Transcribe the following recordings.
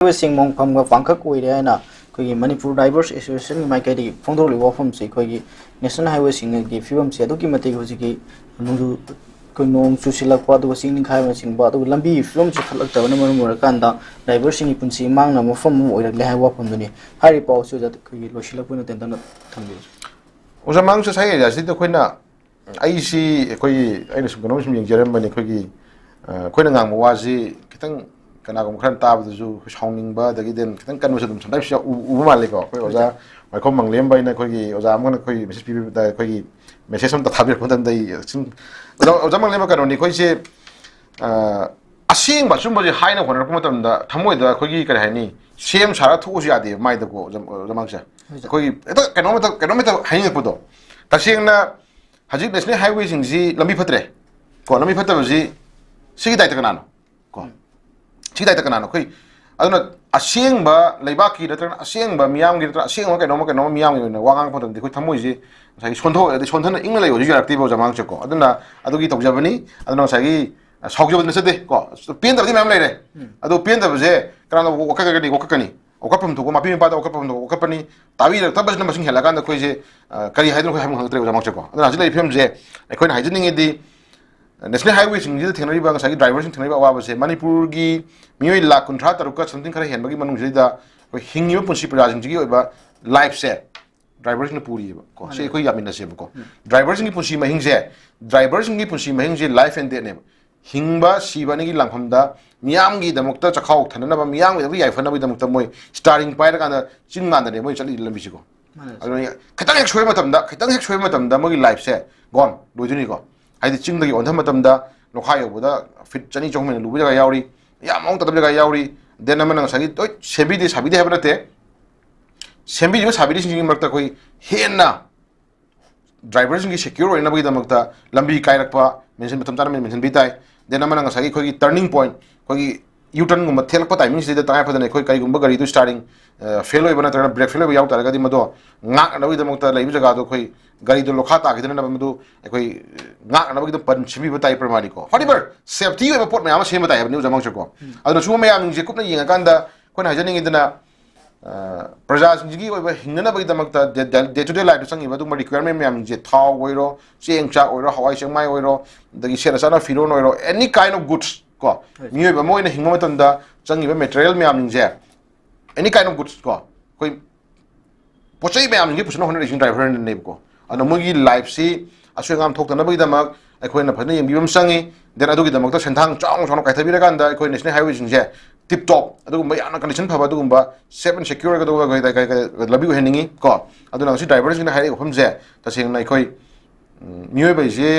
ꯁꯤꯡ ꯃꯣꯡꯐꯝꯒ ꯄꯥꯡꯈꯛ ꯑꯣꯏꯔꯦ ꯍꯥꯏꯅ ꯑꯩꯈꯣꯏꯒꯤ ꯃꯅꯤꯄꯨꯔ ꯗ꯭ꯔꯥꯏꯚꯔꯁ ꯑꯦꯁꯣꯁꯤꯌꯦꯁꯟꯒꯤ ꯃꯥꯏꯀꯩꯗꯒꯤ ꯐꯣꯡꯗꯣꯛꯂꯤꯕ ꯋꯥꯐꯝꯁꯤ ꯑꯩꯈꯣꯏꯒꯤ ꯅꯦꯁꯅꯦꯜ ꯍꯥꯏꯋꯦꯁꯤꯡꯒꯤ ꯐꯤꯕꯝꯁꯤ ꯑꯗꯨꯛꯀꯤ ꯃꯇꯤꯛ ꯍꯧꯖꯤꯛꯀꯤ ꯑꯩꯈꯣꯏ ꯅꯣꯡ ꯆꯨꯁꯤꯜꯂꯛꯄ ꯑꯗꯨꯒ ꯆꯤꯡ ꯅꯤꯡꯈꯥꯏꯕꯅꯆꯤꯡꯕ ꯑꯗꯨꯒ ꯂꯝꯕꯤꯒꯤ ꯐꯤꯕꯝꯁꯤ ꯐꯠꯂꯛꯇꯕꯅ ꯃꯔꯝ ꯑꯣꯏꯔꯀꯥꯟꯗ ꯗ꯭ꯔꯥꯏꯚꯔꯁꯤꯡꯒꯤ ꯄꯨꯟꯁꯤ ꯃꯥꯡꯅꯕ ꯃꯐꯝ ꯑꯃ ꯑꯣꯏꯔꯛꯂꯦ ꯍꯥꯏꯕ ꯋꯥꯐꯝꯗꯨꯅꯤ ꯍꯥꯏꯔꯤꯕ ꯄꯥꯎ ꯑꯁꯤꯗ ꯑꯩꯈꯣꯏꯒꯤ ꯂꯣꯏꯁꯤꯜꯂꯛꯄ ꯑꯣꯏꯅ ꯇꯦꯟꯇꯛꯅ ꯊꯝꯕꯤꯌꯨ ꯑꯣꯖꯥ ꯃꯥꯡꯁꯨ ꯁꯥꯏ ꯑꯦꯔꯤꯌꯥꯁꯤꯗ ꯑꯩꯈꯣꯏꯅ ꯑꯩꯁꯤ ꯑꯩꯈꯣꯏꯒꯤ ꯑꯩꯅ ꯁꯨꯝ ꯀꯩꯅꯣꯝ ꯁꯨꯝ ꯌꯦꯡꯖꯔꯝꯕꯅꯤ ꯑꯩꯈꯣꯏꯅ ꯉꯥꯡꯕ ꯋꯥꯁꯤ ꯈꯤꯇꯪ ꯀꯅꯥꯒꯨꯝꯕ ꯈꯔ ꯇꯥꯕꯗꯁꯨ ꯁꯥꯎꯅꯤꯡꯕ ꯑꯗꯒꯤꯗꯤ ꯈꯤꯇꯪ ꯀꯟꯕꯁꯨ ꯑꯗꯨꯝ ꯁꯝꯇꯥꯏꯝꯁ ꯎꯕ ꯃꯥꯜꯂꯦꯀꯣ ꯑꯩꯈꯣꯏ ꯑꯣꯖꯥ ꯋꯥꯏꯈꯣꯝ ꯃꯪꯂꯦꯝꯕ ꯑꯩꯅ ꯑꯩꯈꯣꯏꯒꯤ ꯑꯣꯖꯥ ꯑꯃꯅ ꯑꯩꯈꯣꯏꯒꯤ ꯃꯦꯁꯦꯖ ꯄꯤꯕꯤꯕꯗ ꯑꯩꯈꯣꯏꯒꯤ ꯃꯦꯁꯦꯖ ꯑꯃꯇ ꯊꯥꯕꯤꯔꯛꯄ ꯃꯇꯝꯗ ꯑꯩ ꯁꯨꯝ ꯑꯣꯖꯥ ꯃꯪꯂꯦꯝꯕ ꯀꯩꯅꯣꯅꯤ ꯑꯩꯈꯣꯏꯁꯦ ꯑꯁꯦꯡꯕ ꯑꯆꯨꯝꯕꯁꯦ ꯍꯥꯏꯅ ꯍꯣꯠꯅꯔꯛꯄ ꯃꯇꯝꯗ ꯊꯃꯣꯏꯗ ꯑꯩꯈꯣꯏꯒꯤ ꯀꯔꯤ ꯍꯥꯏꯅꯤ ꯁꯦꯝ ꯁꯥꯔ ꯊꯣꯛꯎꯁꯨ ꯌꯥꯗꯦꯕ ꯃꯥꯏꯗꯀꯣ ꯑꯣꯖꯥ ꯃꯥꯡꯁꯦ ꯑꯩꯈꯣꯏꯒꯤ ꯍꯦꯛꯇ ꯀꯩꯅꯣꯝꯇ ꯍꯥꯏꯅꯤꯡꯉꯛꯄꯗꯣ ꯇꯁꯦꯡꯅ ꯍꯧꯖꯤꯛ ꯅꯦꯁꯅꯦꯜ ꯍꯥꯏꯋꯦꯁꯤꯡꯁꯤ ꯂꯝꯕꯤ ꯐꯠꯇ꯭ꯔꯦ ꯀꯣ ꯂꯝꯕꯤ ꯐꯠꯇꯕꯁꯤ ꯁꯤꯒꯤ ꯗꯥꯏꯇ ꯀꯅꯥꯅꯣ ꯀꯣ ꯁꯤꯒꯤ ꯗꯥꯏꯇ ꯀꯅꯥꯅꯣ ꯑꯩꯈꯣꯏ ꯑꯗꯨꯅ ꯑꯁꯦꯡꯕ ꯂꯩꯕꯥꯛꯀꯤ ꯅꯠꯇ꯭ꯔꯒꯅ ꯑꯁꯦꯡꯕ ꯃꯤꯌꯥꯝꯒꯤ ꯅꯠꯇ꯭ꯔꯒ ꯑꯁꯦꯡꯕ ꯀꯩꯅꯣꯝꯃ ꯃꯤꯌꯥꯝꯒꯤ ꯑꯣꯏꯅ ꯋꯥ ꯉꯥꯡꯕ ꯃꯇꯝꯗ ꯑꯩꯈꯣꯏ ꯊꯃꯣꯏꯁꯤ ꯉꯁꯥꯏꯒꯤ ꯁꯣꯟꯊꯅ ꯏꯪꯅ ꯂꯩꯕꯁꯨ ꯌꯥꯔꯛꯇꯦꯕ ꯑꯣꯖꯥ ꯃꯥꯡꯁꯦꯀꯣ ꯑꯗꯨꯅ ꯑꯗꯨꯒꯤ ꯇꯧꯖꯕꯅꯤ ꯑꯗꯨꯅ ꯉꯁꯥꯏꯒꯤ ꯁꯥꯎꯖꯕꯗꯤ ꯅꯠꯆꯗꯦ ꯀꯣ ꯄꯦꯟꯗꯕꯗꯤ ꯃꯌꯥꯝ ꯂꯩꯔꯦ ꯑꯗꯣ ꯄꯦꯟꯗꯕꯁꯦ ꯀꯅꯥꯅ ꯋꯥꯀꯠꯀꯅꯤ ꯋꯥꯀꯠꯐꯝ ꯊꯣꯛꯄ ꯃꯄꯤ ꯃꯄꯥꯗ ꯋꯥꯀꯠꯐꯝ ꯊꯣꯛꯄ ꯋꯥꯀꯠꯄꯅꯤ ꯇꯥꯕꯤꯔꯛꯇꯕꯁꯤꯅ ꯃꯁꯤꯡ ꯍꯦꯜꯂꯀꯥꯟꯗ ꯑꯩꯈꯣꯏꯁꯦ ꯀꯔꯤ ꯍꯥꯏꯗꯣꯏꯅꯣ ꯑꯩꯈꯣꯏ ꯍꯥꯏꯕ ꯈꯪꯉꯛꯇ꯭ꯔꯦ ꯑꯣꯖꯥ ꯃꯥꯡꯁꯦꯀꯣ ꯑꯗꯨꯅ ꯍꯧꯖꯤꯛ ꯂꯩꯔꯤꯕ ꯐꯤꯕꯝꯁꯦ ꯑꯩꯈꯣꯏꯅ ꯍꯥꯏꯖꯅꯤꯡꯉꯤꯗꯤ ꯅꯦꯁꯅꯦꯜ ꯍꯥꯏꯋꯦꯁꯤꯡꯁꯤꯗ ꯊꯦꯡꯅꯔꯤꯕ ꯉꯁꯥꯏꯒꯤ ꯗ꯭ꯔꯥꯏꯚꯔꯁꯤꯡ ꯊꯦꯡꯅꯔꯤꯕ ꯑꯋꯥꯕꯁꯦ ꯃꯅꯤꯄꯨꯔꯒꯤ ꯃꯤꯑꯣꯏ ꯂꯥꯈ 53ꯀ ꯁꯝꯊꯤꯡ ꯈꯔ ꯍꯦꯟꯕꯒꯤ ꯃꯅꯨꯡꯁꯤꯗ ꯑꯩꯈꯣꯏ ꯍꯤꯡꯉꯤꯕ ꯄꯨꯟꯁꯤ ꯄ꯭ꯔꯖꯥꯁꯤꯡꯁꯤꯒꯤ ꯑꯣꯏꯕ ꯂꯥꯏꯐꯁꯦ ꯗ꯭ꯔꯥꯏꯚꯔꯁꯤꯡꯅ ꯄꯨꯔꯤꯌꯦꯕ ꯀꯣ ꯁꯤ ꯑꯩꯈꯣꯏ ꯌꯥꯃꯤꯟꯅꯁꯦꯕꯀꯣ ꯗ꯭ꯔꯥꯏꯚꯔꯁꯤꯡꯒꯤ ꯄꯨꯟꯁꯤ ꯃꯍꯤꯡꯁꯦ ꯂꯥꯏꯐ ꯑꯦꯟ ꯗꯦꯠꯅꯦꯕ ꯍꯤꯡꯕ ꯁꯤꯕ ꯑꯅꯤꯒꯤ ꯂꯥꯡꯐꯝꯗ ꯃꯤꯌꯥꯝꯒꯤꯗꯃꯛꯇ ꯆꯈꯥꯎ ꯊꯅꯅꯕ ꯃꯤꯌꯥꯝꯒꯤꯗꯃꯛꯇ ꯌꯥꯏꯐꯅꯕꯒꯤꯗꯃꯛꯇ ꯃꯣꯏ ꯁ꯭ꯇꯥꯔꯤꯡ ꯄꯥꯏꯔꯀꯥꯟꯗ ꯆꯤꯡ ꯃꯥꯟꯗꯅꯦ ꯃꯣꯏ ꯆꯠꯂꯤ ꯂꯝꯕꯤꯁꯤꯀꯣ ꯑꯗꯨꯅ ꯈꯤꯇꯪ ꯍꯦꯛ ꯁꯣꯏꯕ ꯃꯇꯝꯗ ꯃꯣꯏꯒꯤ ꯂꯥꯏꯐꯁꯦ ꯒꯣꯟ ꯂꯣꯏꯗꯣꯏꯅꯤꯀꯣ ꯍꯥꯏꯗꯤ ꯆꯤꯡꯗꯒꯤ ꯑꯣꯟꯊꯕ ꯃꯇꯝꯗ ꯂꯣꯈꯥ ꯌꯧꯕꯗ ꯐꯤꯠ 200-300 ꯍꯦꯟꯅ ꯂꯨꯕ ꯖꯒꯥ ꯌꯥꯎꯔꯤ ꯌꯥꯝ ꯃꯑꯣꯡ ꯇꯥꯗꯕ ꯖꯒꯥ ꯌꯥꯎꯔꯤ ꯗꯦꯟ ꯑꯃꯅ ꯉꯁꯥꯏꯒꯤ ꯂꯣꯏ ꯁꯦꯝꯕꯤꯗꯦ ꯁꯥꯕꯤꯗꯦ ꯍꯥꯏꯕ ꯅꯠꯇꯦ ꯁꯦꯝꯕꯤꯔꯤꯕ ꯁꯥꯕꯤꯔꯤꯁꯤꯡꯒꯤ ꯃꯔꯛꯇ ꯑꯩꯈꯣꯏ ꯍꯦꯟꯅ ꯗ꯭ꯔꯥꯏꯚꯔꯁꯤꯡꯒꯤ ꯁꯦꯀ꯭ꯌꯣꯔ ꯑꯣꯏꯅꯕꯒꯤꯗꯃꯛꯇ ꯂꯝꯕꯤ ꯀꯥꯏꯔꯛꯄ ꯃꯇꯝ ꯆꯥꯅ ꯃꯦꯟꯁꯤꯟꯕꯤ ꯇꯥꯏ ꯗꯦꯟ ꯑꯃꯅ ꯉꯁꯥꯏꯒꯤ ꯑꯩꯈꯣꯏꯒꯤ ꯇꯔꯅꯤꯡ ꯄꯣꯏꯟ ꯑꯩꯈꯣꯏꯒꯤ ꯌꯨꯇꯔꯟꯒꯨꯝꯕ ꯊꯦꯛꯂꯛꯄ ꯇꯥꯏꯃꯤꯡꯁꯤꯗ ꯇꯉꯥꯏꯐꯗꯅ ꯑꯩꯈꯣꯏ ꯀꯔꯤꯒꯨꯝꯕ ꯒꯥꯔꯤꯗꯨ ꯁ꯭ꯇꯥꯔꯤꯡ ꯐꯦꯜ ꯑꯣꯏꯕ ꯅꯠꯇ꯭ꯔꯒꯅ ꯕ꯭ꯔꯦꯛ ꯐꯦꯜ ꯑꯣꯏꯕ ꯌꯥꯎ ꯇꯥꯔꯒꯗꯤ ꯃꯗꯣ ꯉꯥꯛꯅꯕꯒꯤꯗꯃꯛꯇ ꯂꯩꯕ ꯖꯒꯥꯗꯣ ꯑꯩꯈꯣই ꯒꯥꯔꯤꯗꯣ ꯂꯣꯈꯥ ꯇꯥꯈꯤꯗꯅꯕ ꯃꯗꯨ ꯑꯩꯈꯣꯏ ꯉꯥꯛꯅꯕꯒꯤꯗꯃꯛ ꯄꯟ ꯁꯦꯝꯕꯤꯕ ꯇꯥꯏ ꯄ꯭ꯔꯃꯥꯅꯤꯀꯣ ꯍꯣꯔꯤꯕꯔ ꯁꯦꯐꯇꯤ ꯑꯣꯏꯕ ꯄꯣꯠ ꯃꯌꯥꯝ ꯑꯃ ꯁꯦꯝꯕ ꯇꯥꯏ ꯍꯥꯏꯕꯅꯤ ꯑꯣꯖꯥ ꯃꯥꯡꯁꯦꯀꯣ ꯑꯗꯨꯅ ꯁꯤꯒꯨꯝꯕ ꯃꯌꯥꯝꯁꯤꯡꯁꯦ ꯀꯨꯞꯅ ꯌꯦꯡꯉꯀꯥꯟꯗ ꯑꯩꯈꯣꯏꯅ ꯍꯥꯏꯖꯅꯤꯡꯉꯤꯗꯅ प्रजासिंगी हिंगनबगीदमक्ता डे टू डे लाइफ चंगिबा दुम रिक्वायरमेंट मैम थाव ओइरो चेंग चा ओइरो हवाई चंगमाई ओइरो दगी सेना चाना फिरोन ओइरो एनी काइंड ऑफ गुड्स को मियोबा मोइना हिंगो मतंदा चंगिबा मटेरियल मैम जे एनी काइंड ऑफ गुड्स को कोई पोचै मैम जी पुसना होना रेसिंग ड्राइवर ने को अन मोगी लाइफ सी असुगाम थोक्तनबगीदमक अखोइना फने यंबिबम चंगी देन अदुगीदमक्ता सेंथांग चांग चांग काइथबिरकांदा अखोइ नेशनल हाईवे सिंजे टिप टॉप अदुगुंबा याना कंडीशन फबा अदुगुंबा सेफ एंड सिक्योर लबी ओहनिंगी को अदुना सी ड्राइवर सिंगना हाइरे फमजे तसेंगना अखोइ मियोय बैजे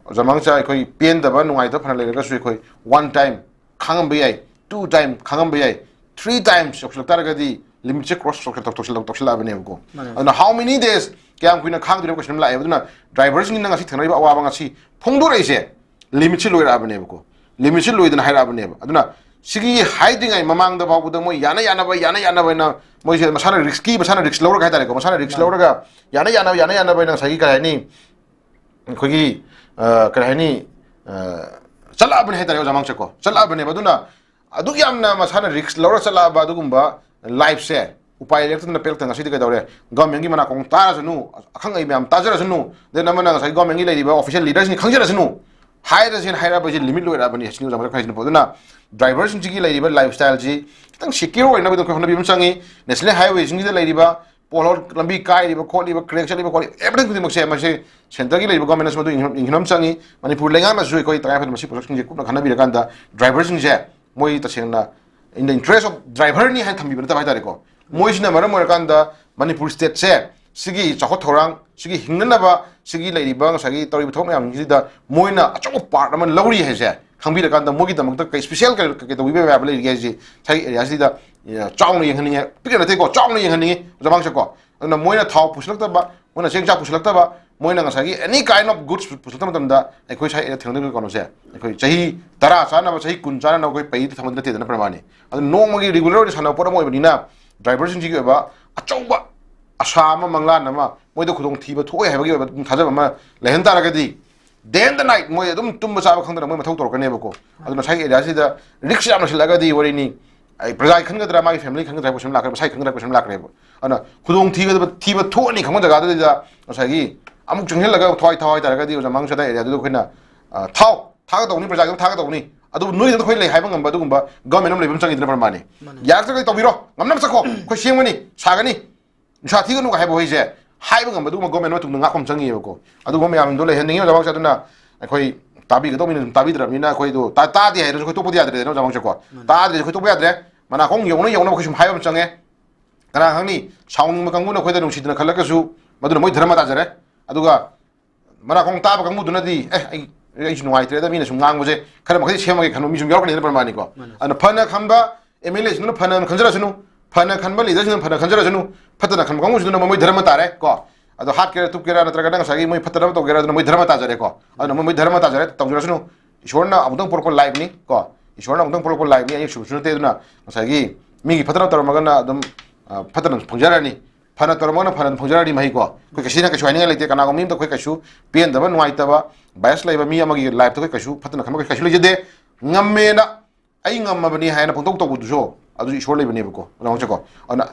जमांगचा अखोइ पेन दबा नुंगाइदा फना लेरगसु अखोइ वन टाइम खांगम बयाई टू टाइम खांगम बयाई थ्री टाइम्स सोक्सलतारगदी लिमिट से क्रॉस तोक्सलाबनेबको अदुना हाउ मेनी डेज क्याम कुइना खांगदिनो क्वेश्चन लाए अदुना ड्राइवर सिंगना ngasi थेनरिबा अवाबा ngasi फोंदोरैसे लिमिट से लोइराबनेबको लिमिट से लोइदना हाइराबनेब अदुना सिगी हाइदिंगाई ममांग द बाबुद मोय याना ना मोय से मसाना रिस्क लौरग हाइतारे को मसाना रिस्क लौरग याना ना सही कहनी खोगी कहनी चलाबने हाइतारे जमांग चको चलाबने बदुना अदुग यामना मसाना रिस्क लौरग चलाबा अदुगुंबा लाइफ से उपाय लेक्तना पेलक्ता ngasi कदौरे गवर्नमेंट की मना कोंग तारासनु अखंगै म्याम ताजरसनु दे नमना ngasi गवर्नमेंट की लेरिबा ऑफिशियल लीडर्स नि खंजरसनु हाइरसिन हाइराबजे लिमिट लोइराबनि हसिनु जमांग खाइसिनु पदुना ड्राइवर सिंगी लेरिबा लाइफस्टाइल जी खतंग सिक्योर ओइना बदो होना बिम संगी नेशनल हाईवे सिंगी लेरिबा पोलर लंबी काइरिबा खोलिबा क्रेक चलिबा खोलि एवरीथिंग कुदिमक से मसे सेंटर की लेरिबा गवर्नमेंट मदो इंगनम संगी मणिपुर लेंगा मसु कोइ तगाफद मसी प्रोजेक्ट सिंगी कुना खाना बिरकांदा ड्राइवर सिंगे मोइ तसेंगना in the interest of driver नि हाइ थम्बिबन तबाय तारेको मोइसिना मरम मरकांदा मणिपुर स्टेट से सिगी चाखो थोरांग सिगी हिंगनबा सिगी लेरिबा ngसागी तौरिबा थोक मयाम जिदा मोइना अचो पार्ट अमन लौरी हेजे खंबिरकांदा मोगी दमक कै स्पेशल के तौबिबे याब लेरिगे जी साइ एरिया सिदा चाउन यंगनिगे पिके नते को चाउन यंगनिगे जमांग से को अदना मोइना थाव पुसलक्तबा मोइना सेंचा पुसलक्तबा मोइना ngसागी एनी काइंड ऑफ गुड्स पुसलक्तम तमदा एखोइ साइ एरिया थेंगदे कोनो से एखोइ चही 10 चाना चही 20 चाना कोइ पै थमद नते दना प्रमाणे अद नोंमगी रेगुलर साना पोर मोइबनिना ड्राइवर सिंगी गेबा अचौबा असाम मंगलान अमा मोइदो खुदोंग थीबा थोय हाइबगी थाजब अमा लेहन तारगदी देन द नाइट मोय तुम चाब खंदना मोय मथौ तोरकनेबको अदुना साइ एरिया सिदा रिक्स याम सिलगदी वरिनी प्रजा खनगद्रा मागी फैमिली खनगद्रा क्वेश्चन लाकर साइ खनगद्रा क्वेश्चन लाकर अना खुदोंग थीब थोनी खंग जगह ngसागी अमुक चंगहेलगा थवाई थवाई तारगदी जमांग सदा एरिया दु खोइना थाव थागदौनी प्रजा थागदौनी अदु नोइ द खोइ लै हाइबा ngamba दुगुंबा गवर्नमेंट हम लेबम चंगिदना परमाने यार तौबिरो ngमनम सखो खोइ सेमगनी सागनी नुसा थीगनु हाइबा होइजे हाइबा ngamba दुगुंबा गवर्नमेंट मतुंग ngakम चंगियेबको अदु गवर्नमेंट याम दो लेहनिंग जमांग सदना अखोइ ताबीगदौमिन ताबीद्रमिना अखोइ दो तादि हाइरो खोइ तोपदि याद्रे नो जमांग सको तादि खोइ तोपदि याद्रे mana kong yong no yong no khishum hayam change kana hangni saung ma kangu na khoida nung sidna khalaka su maduna moi dharma ta jare aduga mana kong ta ba kangu duna di ai nuai tre da mina sum ngang buje khara ma khai chema ge khanu mi sum yor kan ni parmani ko ana phana khamba mla sunu phana khanjara sunu phana khanba leader sunu phana khanjara sunu phatana kham kangu sunu moi dharma ta re ko ado hat ke tup ke ra natra kadang sagi moi phatana to ge ra moi dharma ta jare ko ana moi dharma ta jare tawjura sunu ishorna amudang porko live ni ko ishorna amudang porko live ni ai sunu te duna ngसागी मिगी फतरा तरमगना दम फतरन फंगजरानी फना तरमगना फना फंगजरानी मही को कोइ कसिना के छवाइनिंग लेते कना गमिम तो कोइ कछु पेन दबा नुवाइतबा बायस लाइबा मी अमगी लाइफ तो कोइ कछु फतना खम कछु लेजदे ngमेना आई ngमबनी हायना पंतोक तो बुदुसो अदु इशोर लेबने बको रंग चको अना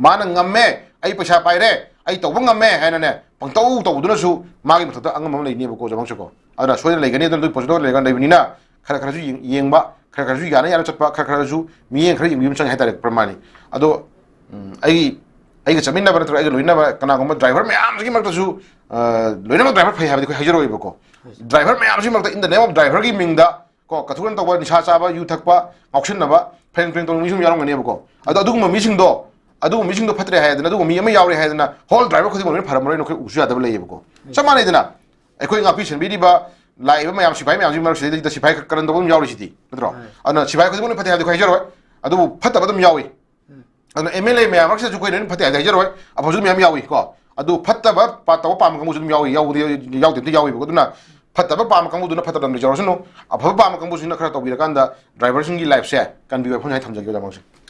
माना ngमे आई पैसा पाइरे आई तो ngमे हायना ने पंतौ तो बुदुनसु मागी मथता angम लेने बको जमंग चको अना सोय लेगने तो पोजिटिव लेगन लेबनिना खरा खरा जु येंगबा खरा खरा जु याना याना चटपा खरा खरा जु मियें खरा यम चंग हाइतारे प्रमाणी अदो आई के चमिन नबर आई लोइना कना गम ड्राइवर में आम सगी मक्तसु लोइना ड्राइवर फै हाबि हाइजरो इबको ड्राइवर में आम सगी मक्ता in the name of driver की मिंगदा को कथुरन तो निशा चाबा यू थकपा ऑक्शन नबा फ्रेंड फ्रेंड तो मिसुम यारंग नेबको अदो अदुगम मिसिंग दो फतरे हायदना अदुगम मी अमा यावरे हायदना होल ड्राइवर खुदि मोन फरमरै नो उसु Yadav लेयबको समानैदना अखोइ ngapi senbidi ba live में सिपाही में मर से सिपाही करन दो यावरीसिदी नत्रो अन सिपाही खुद फते हादि खैजरो अदु फतब दम यावी अन एमएलए में मर से जुकोइ न फते हादि अफजु में यावी को अदु फतब पातव पाम कंगु जुम यावी यावदि यावी बदुना फतब पाम कंगु दुना फतदम जरोसनो अफब पाम कंगु सिना खरा तोबिरा कांदा ड्राइवर सिंगी लाइफ से कन बि फोन हाय थमजगे जमांग